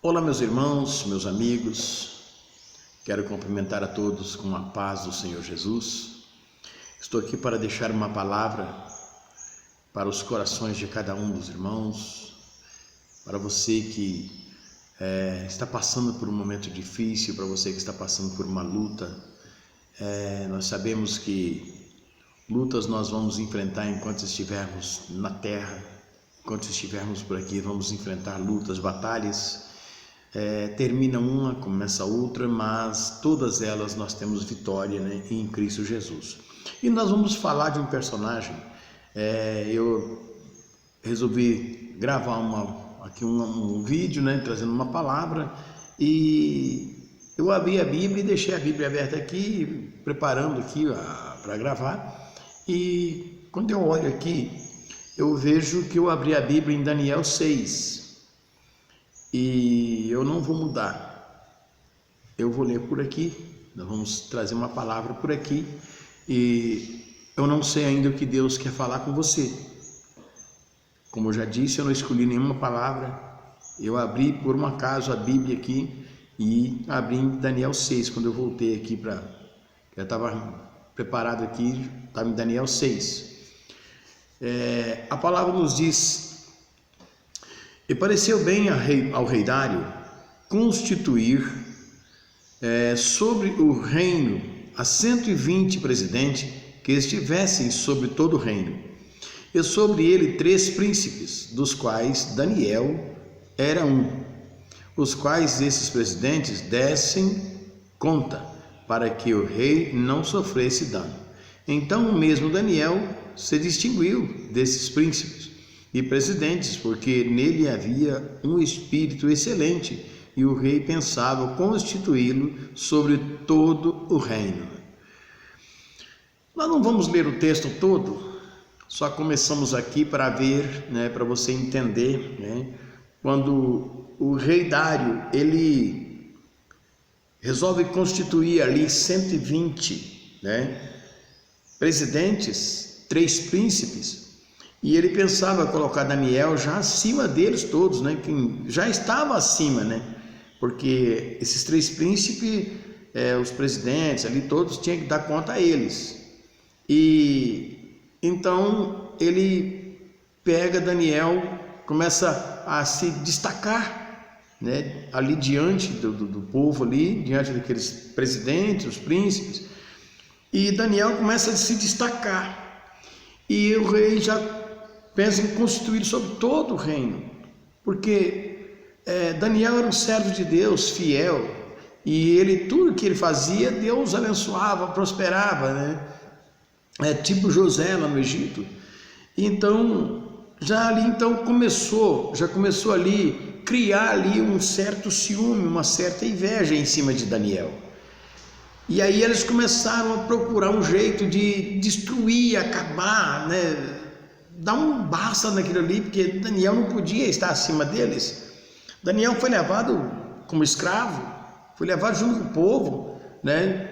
Olá, meus irmãos, meus amigos, quero cumprimentar a todos com a paz do Senhor Jesus. Estou aqui para deixar uma palavra para os corações de cada um dos irmãos, para você que está passando por um momento difícil, para você que está passando por uma luta. Nós sabemos que lutas nós vamos enfrentar enquanto estivermos na terra, enquanto estivermos por aqui, vamos enfrentar lutas, batalhas. Termina uma, começa outra, mas todas elas nós temos vitória, né, em Cristo Jesus. E nós vamos falar de um personagem. Eu resolvi gravar um vídeo, né, trazendo uma palavra, e eu abri a Bíblia e deixei a Bíblia aberta aqui, preparando aqui para gravar. E quando eu olho aqui, eu vejo que eu abri a Bíblia em Daniel 6. E eu não vou mudar, eu vou ler por aqui, nós vamos trazer uma palavra por aqui, e eu não sei ainda o que Deus quer falar com você. Como eu já disse, eu não escolhi nenhuma palavra, eu abri por um acaso a Bíblia aqui, e abri em Daniel 6, quando eu voltei aqui já estava preparado aqui, estava em Daniel 6. A palavra nos diz: e pareceu bem ao rei Dário constituir sobre o reino a 120 presidentes que estivessem sobre todo o reino, e sobre ele 3 príncipes, dos quais Daniel era um, os quais esses presidentes dessem conta, para que o rei não sofresse dano. Então o mesmo Daniel se distinguiu desses príncipes e presidentes, porque nele havia um espírito excelente, e o rei pensava constituí-lo sobre todo o reino. Nós não vamos ler o texto todo, só começamos aqui para ver, né, para você entender, né, quando o rei Dário, ele resolve constituir ali 120, né, presidentes, 3 príncipes, e ele pensava colocar Daniel já acima deles todos, né? Que já estava acima, né? Porque esses 3 príncipes, os presidentes ali, todos tinham que dar conta a eles. E então ele pega Daniel, começa a se destacar, né? Ali diante do povo ali, diante daqueles presidentes, os príncipes. E Daniel começa a se destacar. E o rei já pensa em constituir sobre todo o reino, porque Daniel era um servo de Deus, fiel, e tudo que ele fazia, Deus abençoava, prosperava, né? Tipo José lá no Egito. Então, já começou ali, criar ali um certo ciúme, uma certa inveja em cima de Daniel. E aí eles começaram a procurar um jeito de destruir, acabar, né? Dar um basta naquilo ali, porque Daniel não podia estar acima deles. Daniel foi levado como escravo, foi levado junto com o povo, né?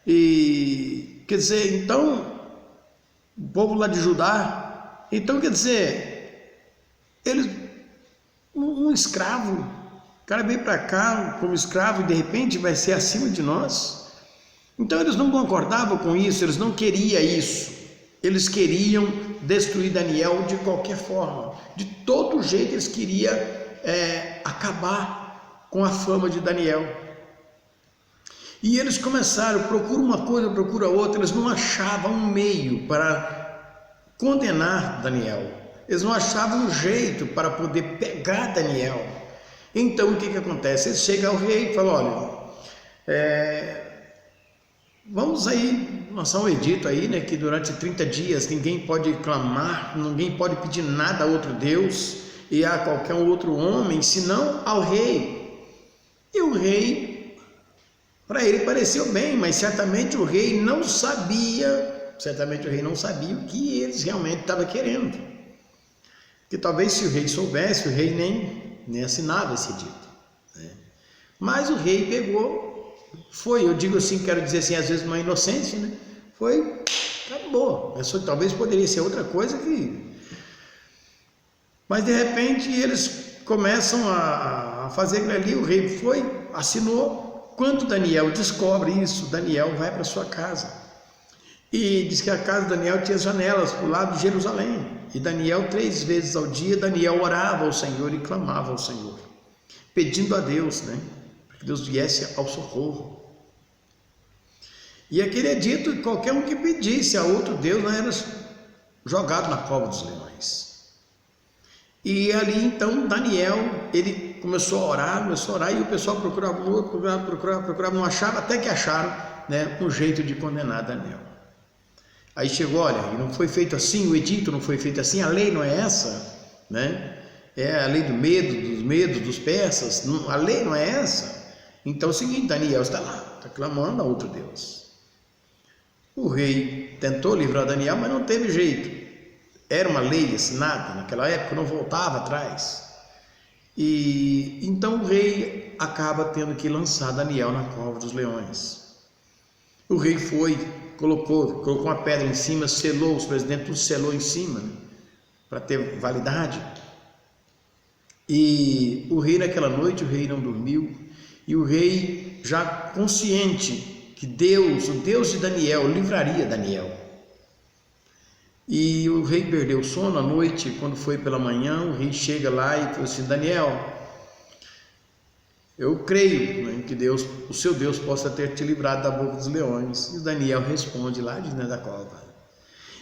E quer dizer, então, o povo lá de Judá, então quer dizer, eles, um escravo, o cara veio para cá como escravo e de repente vai ser acima de nós. Então eles não concordavam com isso, eles não queriam isso. Eles queriam destruir Daniel de qualquer forma, de todo jeito eles queriam acabar com a fama de Daniel. E eles começaram, procura uma coisa, procura outra, eles não achavam um meio para condenar Daniel, eles não achavam um jeito para poder pegar Daniel. Então o que acontece? Eles chegam ao rei e falam: olha, vamos aí lançar um edito aí, né, que durante 30 dias ninguém pode clamar, ninguém pode pedir nada a outro Deus e a qualquer outro homem, senão ao rei. E o rei, para ele pareceu bem, mas certamente o rei não sabia o que eles realmente estavam querendo. Que talvez se o rei soubesse, o rei nem assinava esse edito, né? Mas o rei pegou, eu digo assim, quero dizer assim, às vezes uma inocência, né? Acabou. Talvez poderia ser outra coisa mas de repente eles começam a fazer aquilo ali. O rei foi, assinou. Quando Daniel descobre isso, Daniel vai para sua casa. E diz que a casa de Daniel tinha janelas para o lado de Jerusalém. E Daniel, 3 vezes ao dia, Daniel orava ao Senhor e clamava ao Senhor, pedindo a Deus, né, para que Deus viesse ao socorro. E aquele é dito que qualquer um que pedisse a outro Deus, não era jogado na cova dos leões. E ali então Daniel, ele começou a orar, e o pessoal procurava, não achava, até que acharam, né, um jeito de condenar Daniel. Aí chegou, olha, e não foi feito assim, o edito não foi feito assim, a lei não é essa, né? É a lei do medo, dos medos dos persas, a lei não é essa. Então é o seguinte, Daniel está lá, está clamando a outro Deus. O rei tentou livrar Daniel, mas não teve jeito. Era uma lei assinada, naquela época não voltava atrás. E então o rei acaba tendo que lançar Daniel na cova dos leões. O rei foi, colocou uma pedra em cima, selou, os presidentes tudo selou em cima, né, para ter validade. E o rei naquela noite, o rei não dormiu, e o rei já consciente que Deus, o Deus de Daniel, livraria Daniel. E o rei perdeu o sono à noite. Quando foi pela manhã, o rei chega lá e falou assim: Daniel, eu creio, né, que Deus, o seu Deus, possa ter te livrado da boca dos leões. E Daniel responde lá de dentro da cova.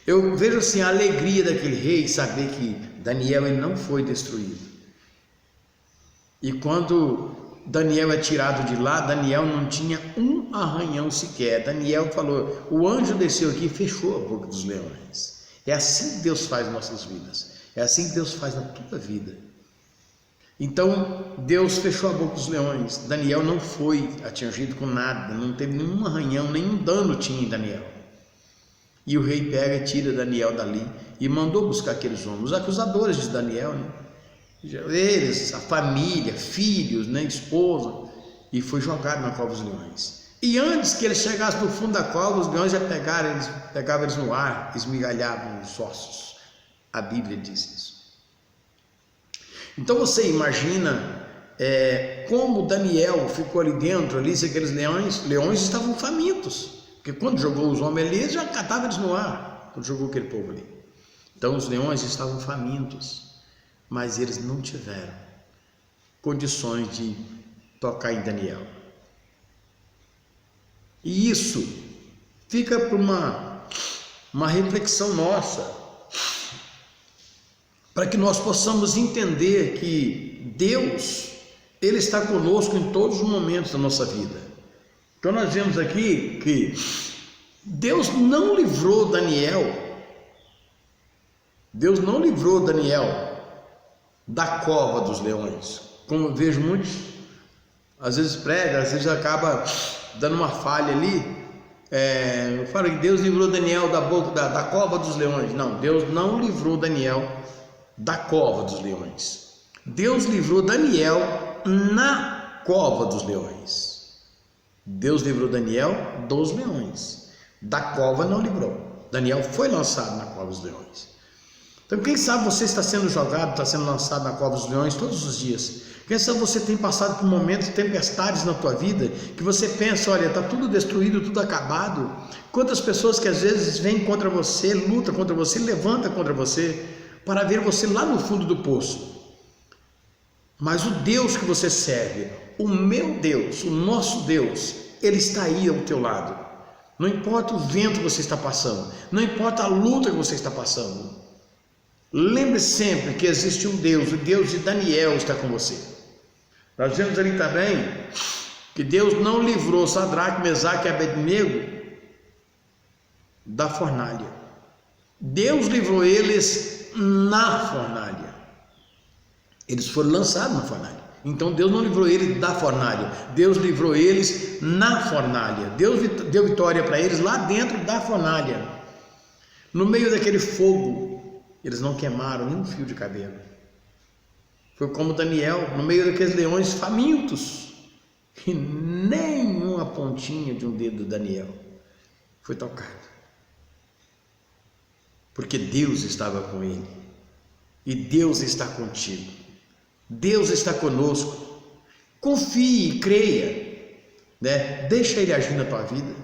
Eu vejo assim a alegria daquele rei saber que Daniel ele não foi destruído. E quando Daniel é tirado de lá, Daniel não tinha um arranhão sequer. Daniel falou: o anjo desceu aqui e fechou a boca dos leões. É assim que Deus faz em nossas vidas. É assim que Deus faz na tua vida. Então, Deus fechou a boca dos leões. Daniel não foi atingido com nada, não teve nenhum arranhão, nenhum dano tinha em Daniel. E o rei pega e tira Daniel dali e mandou buscar aqueles homens, os acusadores de Daniel, né? Eles, a família, filhos, né, esposa, e foi jogado na cova dos leões. E antes que eles chegassem no fundo da cova, os leões já pegavam eles no ar, esmigalhavam os ossos. A Bíblia diz isso. Então você imagina como Daniel ficou ali dentro, ali, se aqueles leões estavam famintos, porque quando jogou os homens ali, ele já catava eles no ar, quando jogou aquele povo ali. Então os leões estavam famintos, mas eles não tiveram condições de tocar em Daniel. E isso fica para uma reflexão nossa, para que nós possamos entender que Deus, Ele está conosco em todos os momentos da nossa vida. Então nós vemos aqui que Deus não livrou Daniel da cova dos leões. Como eu vejo muitos, às vezes prega, às vezes acaba dando uma falha ali. Eu falo que Deus livrou Daniel da boca da cova dos leões. Não, Deus não livrou Daniel da cova dos leões. Deus livrou Daniel na cova dos leões. Deus livrou Daniel dos leões. Da cova não livrou. Daniel foi lançado na cova dos leões. Então quem sabe você está sendo jogado, está sendo lançado na cova dos leões todos os dias. Quem sabe você tem passado por momentos, tempestades na tua vida, que você pensa, olha, está tudo destruído, tudo acabado. Quantas pessoas que às vezes vêm contra você, lutam contra você, levantam contra você, para ver você lá no fundo do poço. Mas o Deus que você serve, o meu Deus, o nosso Deus, Ele está aí ao teu lado. Não importa o vento que você está passando, não importa a luta que você está passando. Lembre sempre que existe um Deus, o Deus de Daniel está com você. Nós vemos ali também que Deus não livrou Sadraque, Mesaque e Abednego da fornalha. Deus livrou eles na fornalha. Eles foram lançados na fornalha. Então Deus não livrou eles da fornalha, Deus livrou eles na fornalha. Deus deu vitória para eles lá dentro da fornalha. No meio daquele fogo, eles não queimaram nem um fio de cabelo. Foi como Daniel, no meio daqueles leões famintos, e nenhuma pontinha de um dedo de Daniel foi tocada. Porque Deus estava com ele. E Deus está contigo. Deus está conosco. Confie e creia, né? Deixa Ele agir na tua vida,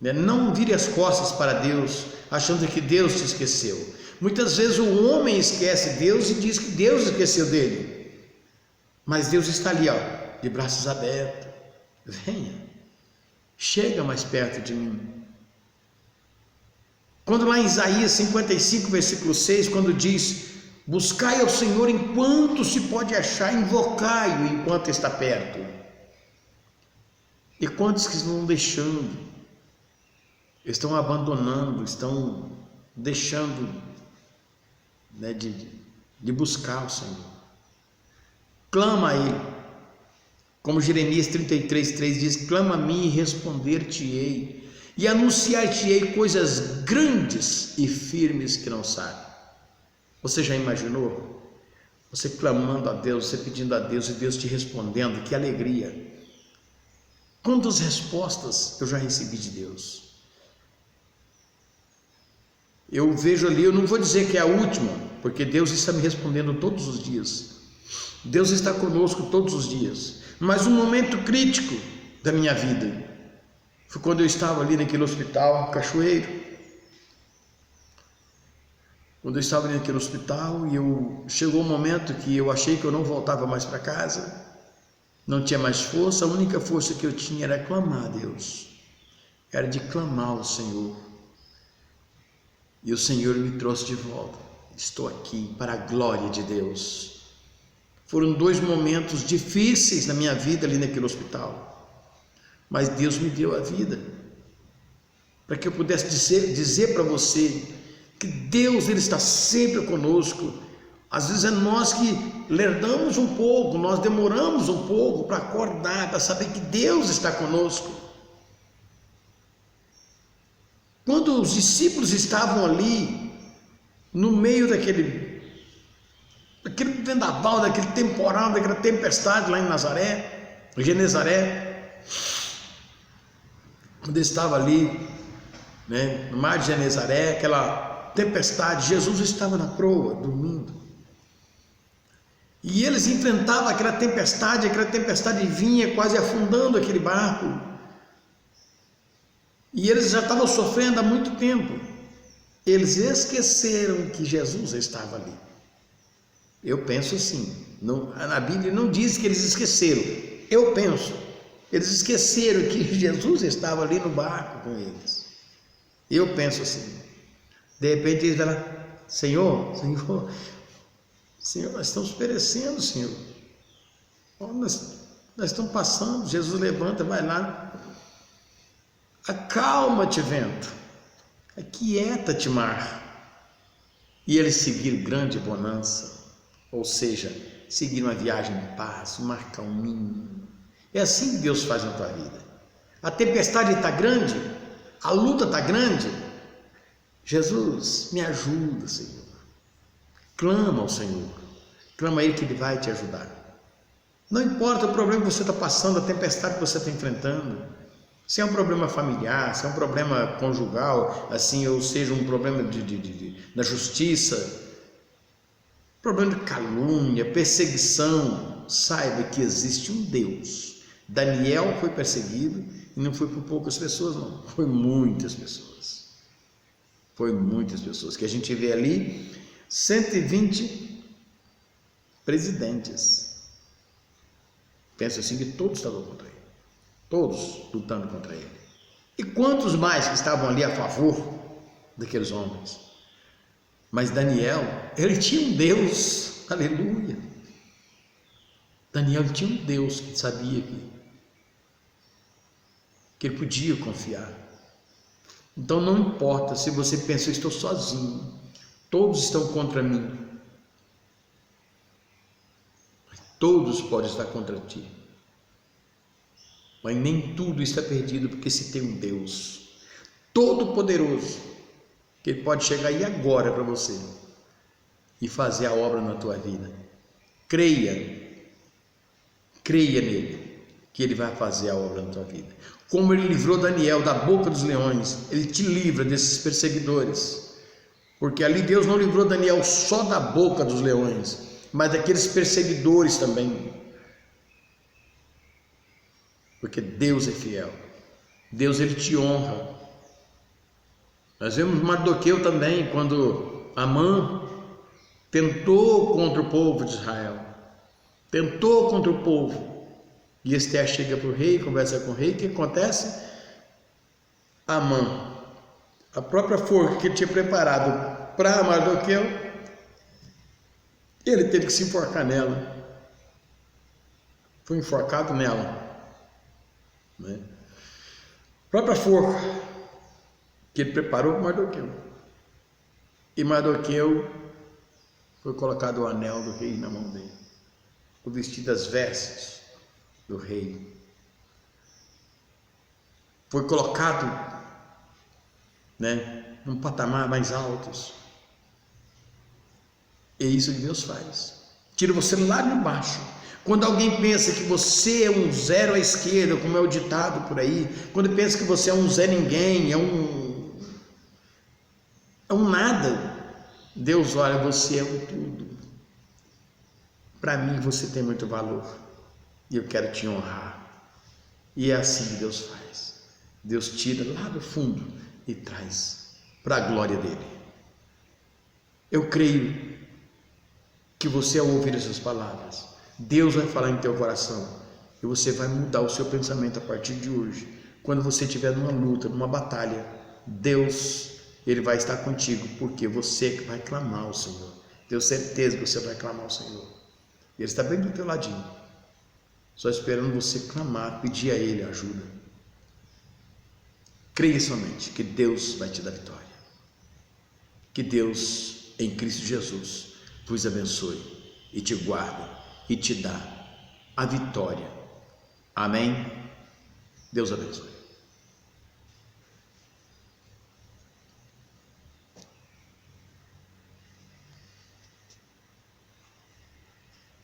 né? Não vire as costas para Deus, achando que Deus te esqueceu. Muitas vezes o homem esquece Deus e diz que Deus esqueceu dele, mas Deus está ali, ó, de braços abertos. Venha, chega mais perto de mim. Quando lá em Isaías 55, versículo 6, quando diz: buscai ao Senhor enquanto se pode achar, invocai-o enquanto está perto. E quantos que estão deixando, estão abandonando, estão deixando, né, de buscar o Senhor. Clama a Ele, como Jeremias 33:3 diz: clama a mim e responder-te-ei, e anunciar-te-ei coisas grandes e firmes que não sabe. Você já imaginou? Você clamando a Deus, você pedindo a Deus e Deus te respondendo, que alegria! Quantas respostas eu já recebi de Deus? Eu vejo ali, eu não vou dizer que é a última, porque Deus está me respondendo todos os dias. Deus está conosco todos os dias. Mas um momento crítico da minha vida foi quando eu estava ali naquele hospital, Cachoeiro. Quando eu estava ali naquele hospital e chegou um momento que eu achei que eu não voltava mais para casa, não tinha mais força, a única força que eu tinha era clamar a Deus, era de clamar ao Senhor. E o Senhor me trouxe de volta. Estou aqui para a glória de Deus. Foram 2 momentos difíceis na minha vida ali naquele hospital, mas Deus me deu a vida para que eu pudesse dizer para você que Deus, Ele está sempre conosco. Às vezes é nós que lerdamos um pouco, nós demoramos um pouco para acordar, para saber que Deus está conosco. Quando os discípulos estavam ali, no meio daquele vendaval, daquele temporal, daquela tempestade lá em Nazaré, Genezaré, quando ele estava ali, né, no mar de Genezaré, aquela tempestade, Jesus estava na proa, dormindo. E eles enfrentavam aquela tempestade vinha quase afundando aquele barco. E eles já estavam sofrendo há muito tempo. Eles esqueceram que Jesus estava ali. Eu penso assim, na Bíblia não diz que eles esqueceram. Eu penso, eles esqueceram que Jesus estava ali no barco com eles. Eu penso assim. De repente eles falam: Senhor, nós estamos perecendo, Senhor. Nós estamos passando. Jesus levanta, vai lá. Acalma-te, vento. Aquieta-te, mar. E eles seguiram grande bonança. Ou seja, seguiram uma viagem em paz, um mar calminho. É assim que Deus faz na tua vida. A tempestade está grande, a luta está grande. Jesus, me ajuda, Senhor. Clama ao Senhor, clama a Ele que Ele vai te ajudar. Não importa o problema que você está passando, a tempestade que você está enfrentando, se é um problema familiar, se é um problema conjugal, assim, ou seja, um problema na justiça, problema de calúnia, perseguição, saiba que existe um Deus. Daniel foi perseguido e não foi por poucas pessoas, não, foi muitas pessoas. Foi muitas pessoas, que a gente vê ali 120 presidentes. Pensa assim que todos estavam contra ele, todos lutando contra ele. E quantos mais que estavam ali a favor daqueles homens? Mas Daniel, ele tinha um Deus, aleluia. Daniel tinha um Deus que sabia que ele podia confiar. Então não importa se você pensa: eu estou sozinho, todos estão contra mim. Todos podem estar contra ti, mas nem tudo está perdido, porque se tem um Deus todo-poderoso, que Ele pode chegar aí agora para você e fazer a obra na tua vida. Creia nele, que Ele vai fazer a obra na tua vida. Como Ele livrou Daniel da boca dos leões, Ele te livra desses perseguidores, porque ali Deus não livrou Daniel só da boca dos leões, mas daqueles perseguidores também. Porque Deus é fiel. Deus, ele te honra. Nós vemos Mardoqueu também, quando Amã tentou contra o povo de Israel. Tentou contra o povo. E Esther chega para o rei, conversa com o rei. O que acontece? Amã, a própria forca que ele tinha preparado para Mardoqueu, ele teve que se enforcar nela. Foi enforcado nela. Né? A própria forca que ele preparou para Mardoqueu. E Mardoqueu foi colocado o anel do rei na mão dele, o vestido das vestes do rei. Foi colocado, né, num patamar mais alto. É isso que Deus faz. Tira você lá de baixo. Quando alguém pensa que você é um zero à esquerda, como é o ditado por aí, quando pensa que você é um Zé Ninguém, é um nada, Deus olha, você é um tudo. Para mim você tem muito valor e eu quero te honrar. E é assim que Deus faz. Deus tira lá do fundo e traz para a glória dele. Eu creio que você, ao ouvir essas palavras, Deus vai falar em teu coração e você vai mudar o seu pensamento a partir de hoje. Quando você estiver numa luta, numa batalha, Deus, ele vai estar contigo, porque você que vai clamar ao Senhor. Tenho certeza que você vai clamar ao Senhor. Ele está bem do teu ladinho, só esperando você clamar, pedir a Ele ajuda. Creia somente que Deus vai te dar vitória. Que Deus, em Cristo Jesus, vos abençoe e te guarde e te dá a vitória. Amém? Deus abençoe.